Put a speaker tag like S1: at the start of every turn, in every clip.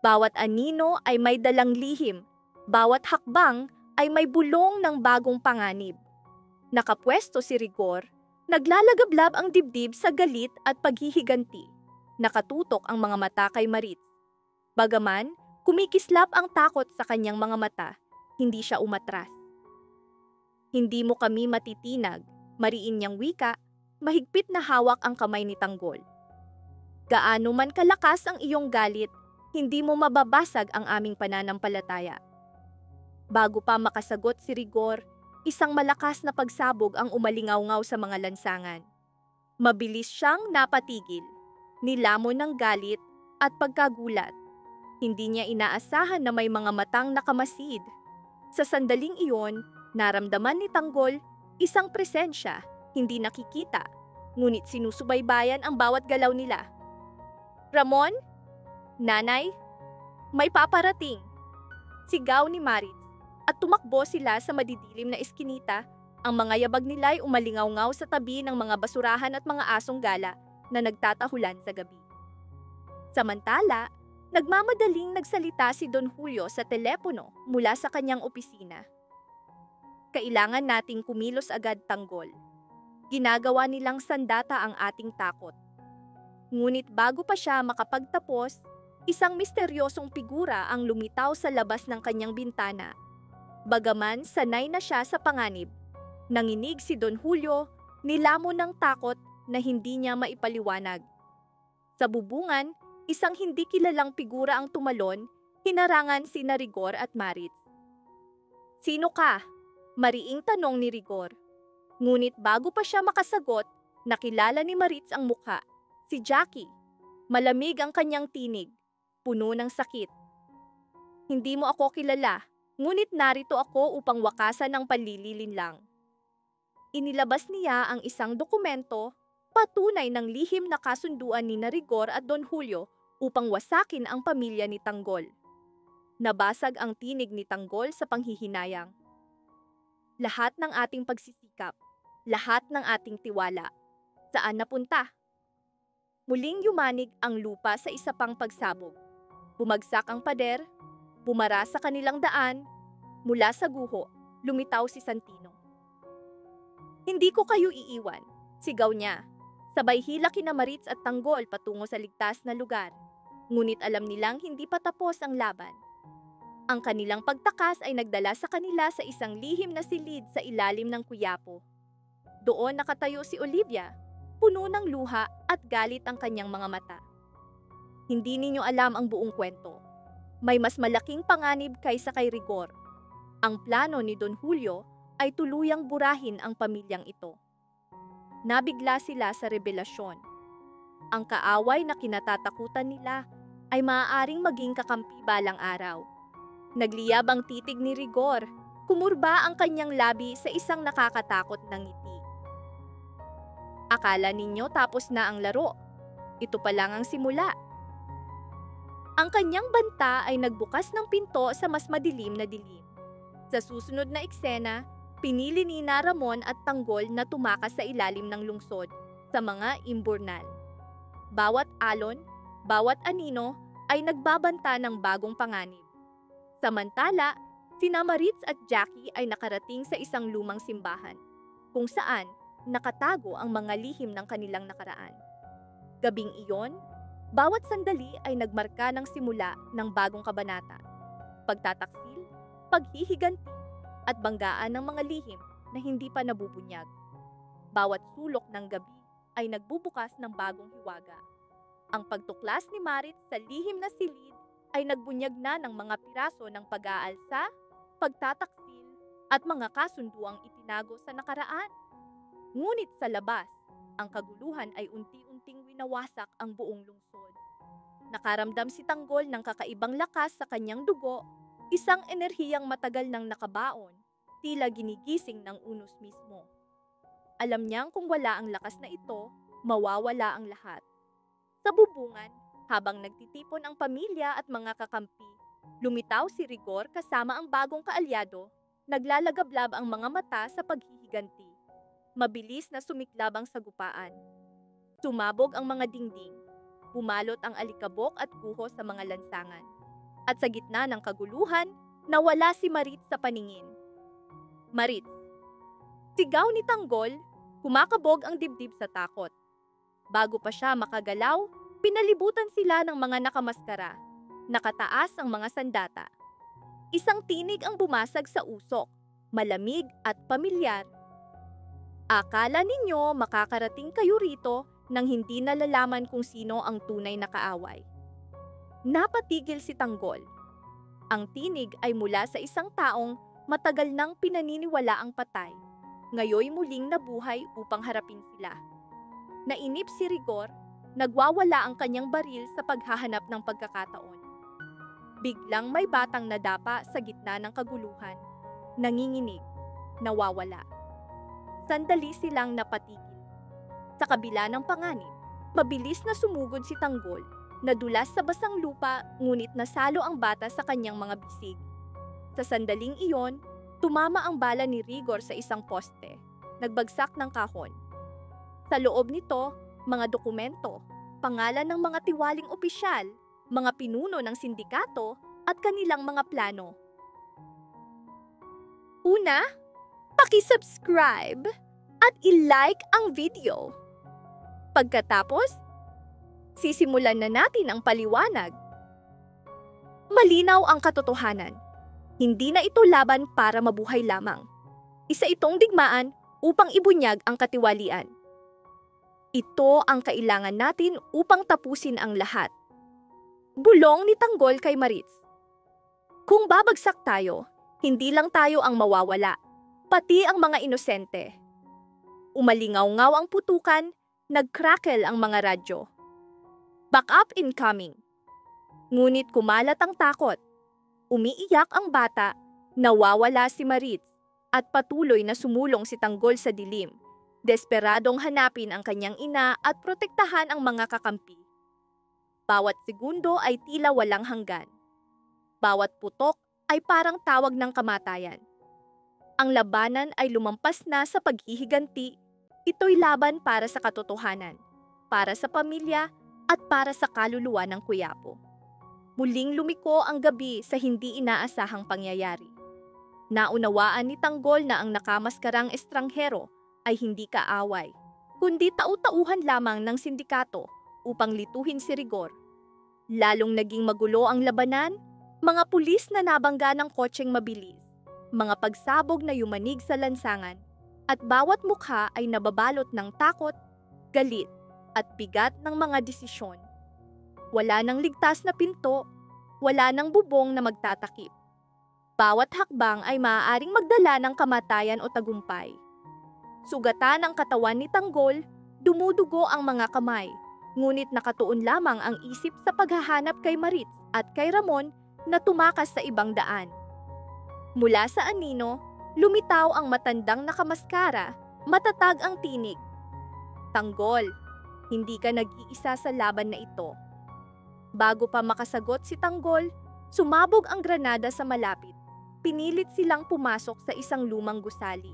S1: Bawat anino ay may dalang lihim, bawat hakbang ay may bulong ng bagong panganib. Nakapwesto si Rigor, naglalagablab ang dibdib sa galit at paghihiganti. Nakatutok ang mga mata kay Maritz. Bagaman, kumikislap ang takot sa kanyang mga mata, hindi siya umatras. Hindi mo kami matitinag, mariin niyang wika, mahigpit na hawak ang kamay ni Tanggol. Gaano man kalakas ang iyong galit, hindi mo mababasag ang aming pananampalataya. Bago pa makasagot si Rigor, isang malakas na pagsabog ang umalingaw-ngaw sa mga lansangan. Mabilis siyang napatigil, nilamon ng galit at pagkagulat. Hindi niya inaasahan na may mga matang nakamasid. Sa sandaling iyon, naramdaman ni Tanggol isang presensya, hindi nakikita, ngunit sinusubaybayan ang bawat galaw nila. "Ramon? Nanay? May paparating!" Sigaw ni Maritz, at tumakbo sila sa madidilim na eskinita. Ang mga yabag nila ay umalingaw-ngaw sa tabi ng mga basurahan at mga asong gala na nagtatahulan sa gabi. Samantala, nagmamadaling nagsalita si Don Julio sa telepono mula sa kanyang opisina. "Kailangan nating kumilos agad, Tanggol. Ginagawa nilang sandata ang ating takot." Ngunit bago pa siya makapagtapos, isang misteryosong figura ang lumitaw sa labas ng kanyang bintana. Bagaman sanay na siya sa panganib, nanginig si Don Julio, nilamon ng takot na hindi niya maipaliwanag. Sa bubungan, isang hindi kilalang figura ang tumalon, hinarangan sina Rigor at Maritz. "Sino ka?" mariing tanong ni Rigor. Ngunit bago pa siya makasagot, nakilala ni Maritz ang mukha, si Jackie. Malamig ang kanyang tinig, puno ng sakit. "Hindi mo ako kilala, ngunit narito ako upang wakasan ang panlililinlang." Inilabas niya ang isang dokumento, patunay ng lihim na kasunduan ni Rigor at Don Julio upang wasakin ang pamilya ni Tanggol. Nabasag ang tinig ni Tanggol sa panghihinayang. "Lahat ng ating pagsisikap, lahat ng ating tiwala, saan napunta?" Muling yumanig ang lupa sa isa pang pagsabog. Bumagsak ang pader, bumara sa kanilang daan, mula sa guho, lumitaw si Santino. "Hindi ko kayo iiwan," sigaw niya. Sabay hila kina Maritz at Tanggol patungo sa ligtas na lugar. Ngunit alam nilang hindi pa tapos ang laban. Ang kanilang pagtakas ay nagdala sa kanila sa isang lihim na silid sa ilalim ng kuyapo. Doon nakatayo si Olivia, puno ng luha at galit ang kanyang mga mata. "Hindi ninyo alam ang buong kwento. May mas malaking panganib kaysa kay Rigor. Ang plano ni Don Julio ay tuluyang burahin ang pamilyang ito." Nabigla sila sa revelasyon. Ang kaaway na kinatatakutan nila ay maaaring maging kakampi balang araw. Nagliyab ang titig ni Rigor, kumurba ang kanyang labi sa isang nakakatakot na ngiti. "Akala ninyo tapos na ang laro. Ito pa lang ang simula." Ang kanyang banta ay nagbukas ng pinto sa mas madilim na dilim. Sa susunod na eksena, pinili ni Ramon at Tanggol na tumakas sa ilalim ng lungsod sa mga imburnal. Bawat alon, bawat anino ay nagbabanta ng bagong panganib. Samantala, sina Maritz at Jackie ay nakarating sa isang lumang simbahan, kung saan nakatago ang mga lihim ng kanilang nakaraan. Gabing iyon, bawat sandali ay nagmarka ng simula ng bagong kabanata. Pagtataksil, paghihiganti, at banggaan ng mga lihim na hindi pa nabubunyag. Bawat sulok ng gabi ay nagbubukas ng bagong hiwaga. Ang pagtuklas ni Maritz sa lihim na silid ay nagbunyag na ng mga piraso ng pag-aalsa, pagtataksil, at mga kasunduang itinago sa nakaraan. Ngunit sa labas, ang kaguluhan ay unti-unting winawasak ang buong lungsod. Nakaramdam si Tanggol ng kakaibang lakas sa kanyang dugo, isang enerhiyang matagal nang nakabaon, tila ginigising ng unos mismo. Alam niyang kung wala ang lakas na ito, mawawala ang lahat. Sa bubungan, habang nagtitipon ang pamilya at mga kakampi, lumitaw si Rigor kasama ang bagong kaalyado, naglalagablab ang mga mata sa paghihiganti. Mabilis na sumiklab ang sagupaan. Sumabog ang mga dingding. Pumalot ang alikabok at guho sa mga lansangan. At sa gitna ng kaguluhan, nawala si Maritz sa paningin. Maritz. Sigaw ni Tanggol, kumakabog ang dibdib sa takot. Bago pa siya makagalaw, pinalibutan sila ng mga nakamaskara. Nakataas ang mga sandata. Isang tinig ang bumasag sa usok, malamig at pamilyar. Akala ninyo makakarating kayo rito nang hindi nalalaman kung sino ang tunay na kaaway. Napatigil si Tanggol. Ang tinig ay mula sa isang taong matagal nang pinaniniwala ang patay. Ngayoy muling nabuhay upang harapin sila. Nainip si Rigor, nagwawala ang kanyang baril sa paghahanap ng pagkakataon. Biglang may batang nadapa sa gitna ng kaguluhan. Nanginginig, nawawala. Sandali silang napatigil. Sa kabila ng panganib, mabilis na sumugod si Tanggol, nadulas sa basang lupa ngunit nasalo ang bata sa kanyang mga bisig. Sa sandaling iyon, tumama ang bala ni Rigor sa isang poste, nagbagsak ng kahon. Sa loob nito, mga dokumento, pangalan ng mga tiwaling opisyal, mga pinuno ng sindikato at kanilang mga plano. Una, paki-subscribe at i-like ang video. Pagkatapos, sisimulan na natin ang paliwanag. Malinaw ang katotohanan. Hindi na ito laban para mabuhay lamang. Isa itong digmaan upang ibunyag ang katiwalian. Ito ang kailangan natin upang tapusin ang lahat. Bulong ni Tanggol kay Maritz. Kung babagsak tayo, hindi lang tayo ang mawawala, pati ang mga inosente. Umalingaw-ngaw ang putukan, nag-crackle ang mga radyo. Backup incoming. Ngunit kumalat ang takot. Umiiyak ang bata, nawawala si Maritz, at patuloy na sumulong si Tanggol sa dilim, desperadong hanapin ang kanyang ina at protektahan ang mga kakampi. Bawat segundo ay tila walang hanggan. Bawat putok ay parang tawag ng kamatayan. Ang labanan ay lumampas na sa paghihiganti. Ito'y laban para sa katotohanan, para sa pamilya at para sa kaluluwa ng Quiapo. Muling lumiko ang gabi sa hindi inaasahang pangyayari. Naunawaan ni Tanggol na ang nakamaskarang estranghero ay hindi kaaway, kundi tau-tauhan lamang ng sindikato upang lituhin si Rigor. Lalong naging magulo ang labanan, mga pulis na nabangga ng kotseng mabilis, mga pagsabog na yumanig sa lansangan, at bawat mukha ay nababalot ng takot, galit, at bigat ng mga desisyon. Wala nang ligtas na pinto, wala nang bubong na magtatakip. Bawat hakbang ay maaaring magdala ng kamatayan o tagumpay. Sugatan ang katawan ni Tanggol, dumudugo ang mga kamay, ngunit nakatuon lamang ang isip sa paghahanap kay Maritz at kay Ramon na tumakas sa ibang daan. Mula sa anino, lumitaw ang matandang nakamaskara, matatag ang tinig. Tanggol, hindi ka nag-iisa sa laban na ito. Bago pa makasagot si Tanggol, sumabog ang granada sa malapit. Pinilit silang pumasok sa isang lumang gusali.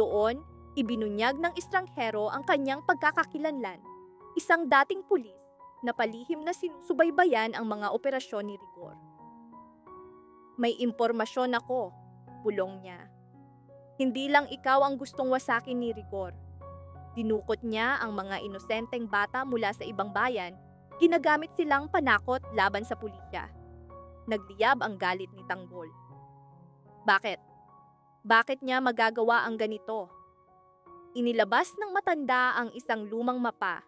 S1: Doon, ibinunyag ng estranghero ang kanyang pagkakakilanlan, isang dating pulis na palihim na sinusubaybayan ang mga operasyon ni Rigor. May impormasyon ako, bulong niya. Hindi lang ikaw ang gustong wasakin ni Rigor. Dinukot niya ang mga inosenteng bata mula sa ibang bayan, ginagamit silang panakot laban sa pulisya. Nagliyab ang galit ni Tanggol. Bakit? Bakit niya magagawa ang ganito? Inilabas ng matanda ang isang lumang mapa.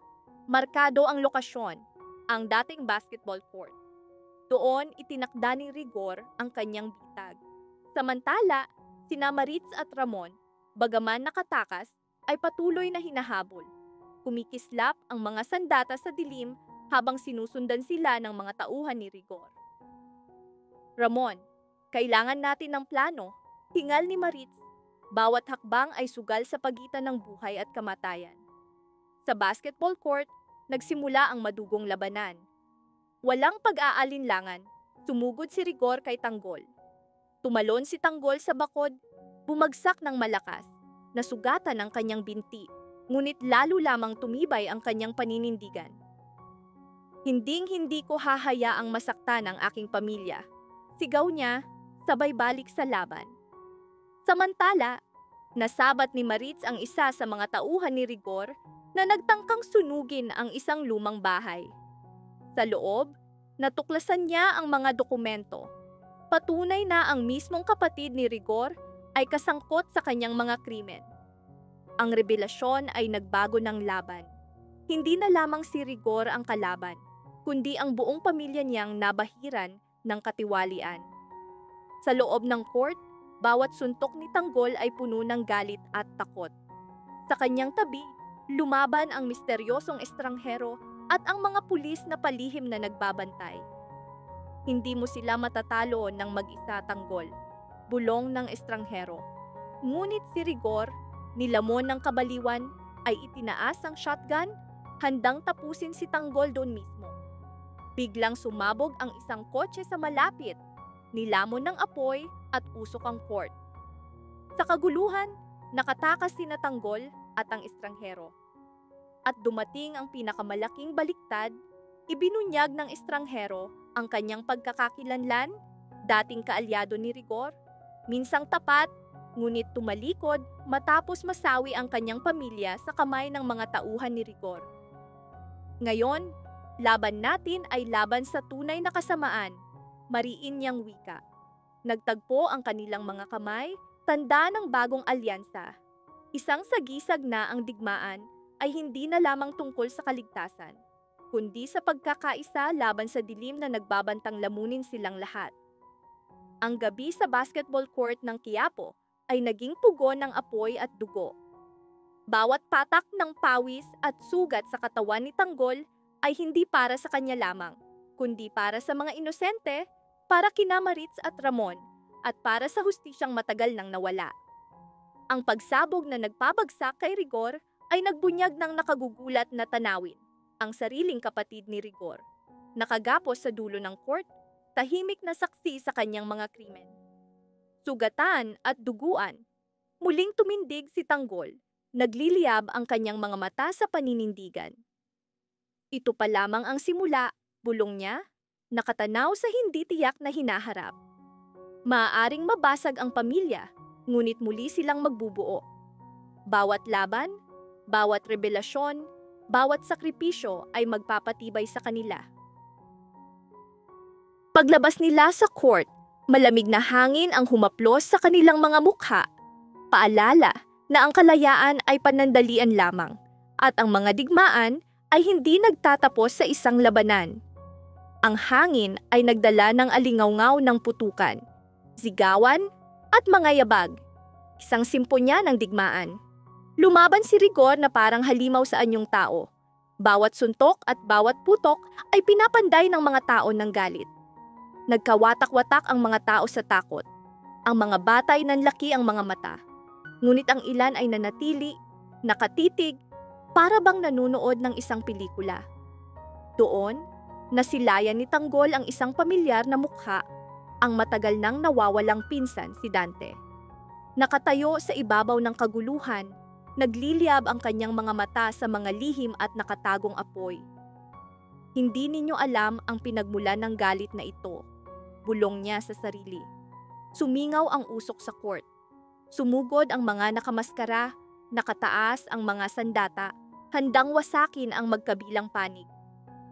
S1: Markado ang lokasyon, ang dating basketball court. Doon itinakda ni Rigor ang kanyang bitag. Samantala, sina Maritz at Ramon, bagaman nakatakas, ay patuloy na hinahabol. Kumikislap ang mga sandata sa dilim habang sinusundan sila ng mga tauhan ni Rigor. Ramon, kailangan natin ng plano, hingal ni Maritz. Bawat hakbang ay sugal sa pagitan ng buhay at kamatayan. Sa basketball court, nagsimula ang madugong labanan. Walang pag-aalinlangan, sumugod si Rigor kay Tanggol. Tumalon si Tanggol sa bakod, bumagsak ng malakas, nasugatan ang kanyang binti, ngunit lalo lamang tumibay ang kanyang paninindigan. Hinding-hindi ko hahayaang masaktan ang aking pamilya. Sigaw niya, sabay balik sa laban. Samantala, nasabat ni Maritz ang isa sa mga tauhan ni Rigor na nagtangkang sunugin ang isang lumang bahay. Sa loob, natuklasan niya ang mga dokumento. Patunay na ang mismong kapatid ni Rigor ay kasangkot sa kanyang mga krimen. Ang revelasyon ay nagbago ng laban. Hindi na lamang si Rigor ang kalaban, kundi ang buong pamilya niyang nabahiran ng katiwalian. Sa loob ng court, bawat suntok ni Tanggol ay puno ng galit at takot. Sa kanyang tabi, lumaban ang misteryosong estranghero at ang mga pulis na palihim na nagbabantay. Hindi mo sila matatalo ng mag-isa, Tanggol, bulong ng estranghero. Ngunit si Rigor, nilamon ng kabaliwan, ay itinaas ang shotgun, handang tapusin si Tanggol doon mismo. Biglang sumabog ang isang kotse sa malapit, nilamon ng apoy at usok ang court. Sa kaguluhan, nakatakas sina Tanggol at ang estranghero. At dumating ang pinakamalaking baliktad, ibinunyag ng estranghero ang kanyang pagkakakilanlan, dating kaalyado ni Rigor, minsang tapat, ngunit tumalikod matapos masawi ang kanyang pamilya sa kamay ng mga tauhan ni Rigor. Ngayon, laban natin ay laban sa tunay na kasamaan, mariin niyang wika. Nagtagpo ang kanilang mga kamay, tanda ng bagong alyansa. Isang sagisag na ang digmaan ay hindi na lamang tungkol sa kaligtasan, kundi sa pagkakaisa laban sa dilim na nagbabantang lamunin silang lahat. Ang gabi sa basketball court ng Quiapo ay naging pugon ng apoy at dugo. Bawat patak ng pawis at sugat sa katawan ni Tanggol ay hindi para sa kanya lamang, kundi para sa mga inosente, para kina Maritz at Ramon, at para sa hustisyang matagal nang nawala. Ang pagsabog na nagpabagsak kay Rigor ay nagbunyag ng nakagugulat na tanawin, ang sariling kapatid ni Rigor. Nakagapos sa dulo ng court, tahimik na saksi sa kanyang mga krimen. Sugatan at duguan. Muling tumindig si Tanggol, nagliliyab ang kanyang mga mata sa paninindigan. Ito pa lamang ang simula, bulong niya, nakatanaw sa hindi tiyak na hinaharap. Maaaring mabasag ang pamilya, ngunit muli silang magbubuo. Bawat laban, bawat revelasyon, bawat sakripisyo ay magpapatibay sa kanila. Paglabas nila sa court, malamig na hangin ang humaplos sa kanilang mga mukha. Paalala na ang kalayaan ay panandalian lamang at ang mga digmaan ay hindi nagtatapos sa isang labanan. Ang hangin ay nagdala ng alingawngaw ng putukan, sigawan at mga yabag. Isang simponya ng digmaan. Lumaban si Rigor na parang halimaw sa anyong tao. Bawat suntok at bawat putok ay pinapanday ng mga tao ng galit. Nagkawatak-watak ang mga tao sa takot. Ang mga bata ay nanlaki ang mga mata. Ngunit ang ilan ay nanatili, nakatitig, para bang nanunood ng isang pelikula. Doon, nasilayan ni Tanggol ang isang pamilyar na mukha, ang matagal nang nawawalang pinsan si Dante. Nakatayo sa ibabaw ng kaguluhan, nagliliyab ang kanyang mga mata sa mga lihim at nakatagong apoy. Hindi ninyo alam ang pinagmulan ng galit na ito, bulong niya sa sarili. Sumingaw ang usok sa court. Sumugod ang mga nakamaskara, nakataas ang mga sandata, handang wasakin ang magkabilang panig.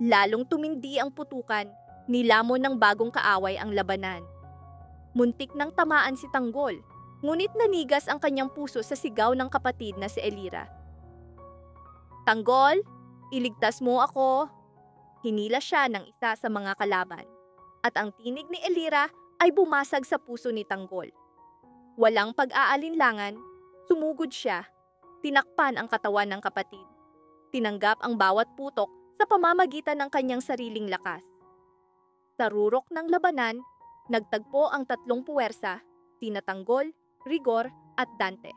S1: Lalong tumindi ang putukan, nilamon ng bagong kaaway ang labanan. Muntik nang tamaan si Tanggol, ngunit nanigas ang kanyang puso sa sigaw ng kapatid na si Elira. Tanggol, iligtas mo ako. Hinila siya ng isa sa mga kalaban, at ang tinig ni Elira ay bumasag sa puso ni Tanggol. Walang pag-aalinlangan, sumugod siya, tinakpan ang katawan ng kapatid. Tinanggap ang bawat putok sa pamamagitan ng kanyang sariling lakas. Sa rurok ng labanan, nagtagpo ang tatlong puwersa, sina Tanggol, Rigor at Dante.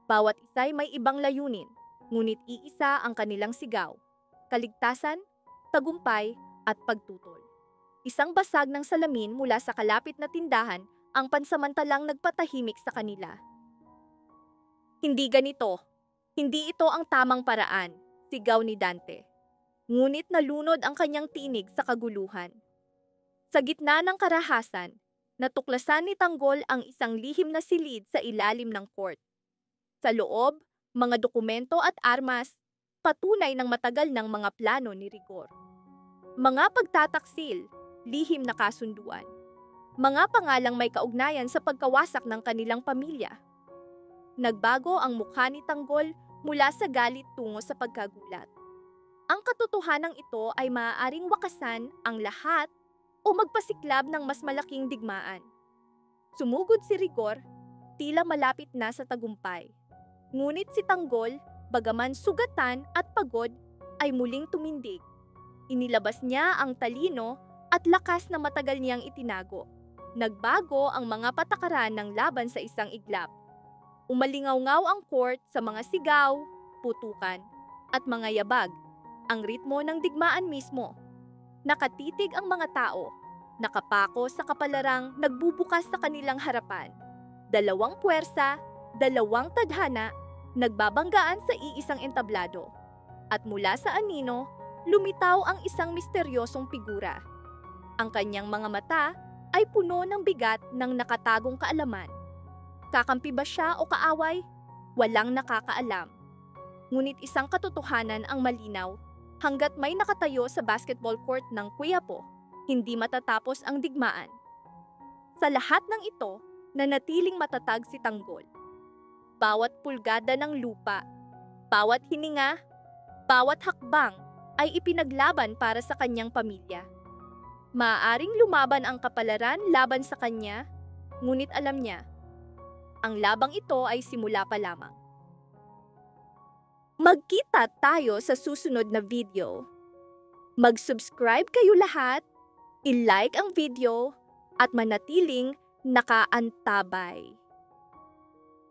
S1: Bawat isa'y may ibang layunin, ngunit iisa ang kanilang sigaw, kaligtasan, tagumpay at pagtutol. Isang basag ng salamin mula sa kalapit na tindahan ang pansamantalang nagpatahimik sa kanila. Hindi ganito. Hindi ito ang tamang paraan, sigaw ni Dante. ngunit nalunod ang kanyang tinig sa kaguluhan. Sa gitna ng karahasan, natuklasan ni Tanggol ang isang lihim na silid sa ilalim ng court. Sa loob, mga dokumento at armas, patunay ng matagal ng mga plano ni Rigor. Mga pagtataksil, lihim na kasunduan. Mga pangalang may kaugnayan sa pagkawasak ng kanilang pamilya. Nagbago ang mukha ni Tanggol mula sa galit tungo sa pagkagulat. Ang katotohanan ito ay maaaring wakasan ang lahat o magpasiklab ng mas malaking digmaan. Sumugod si Rigor, tila malapit na sa tagumpay. Ngunit si Tanggol, bagaman sugatan at pagod, ay muling tumindig. Inilabas niya ang talino at lakas na matagal niyang itinago. Nagbago ang mga patakaran ng laban sa isang iglap. Umalingaw-ngaw ang court sa mga sigaw, putukan, at mga yabag, ang ritmo ng digmaan mismo. Nakatitig ang mga tao, nakapako sa kapalarang nagbubukas sa kanilang harapan. Dalawang puwersa, dalawang tadhana, nagbabanggaan sa iisang entablado. At mula sa anino, lumitaw ang isang misteryosong figura. Ang kanyang mga mata ay puno ng bigat ng nakatagong kaalaman. Kakampi ba siya o kaaway? Walang nakakaalam. Ngunit isang katotohanan ang malinaw, hanggat may nakatayo sa basketball court ng Quiapo, hindi matatapos ang digmaan. Sa lahat ng ito, nanatiling matatag si Tanggol. Bawat pulgada ng lupa, bawat hininga, bawat hakbang ay ipinaglaban para sa kanyang pamilya. Maaaring lumaban ang kapalaran laban sa kanya, ngunit alam niya, ang labang ito ay simula pa lamang. Magkita tayo sa susunod na video. Mag-subscribe kayo lahat, i-like ang video, at manatiling nakaantabay.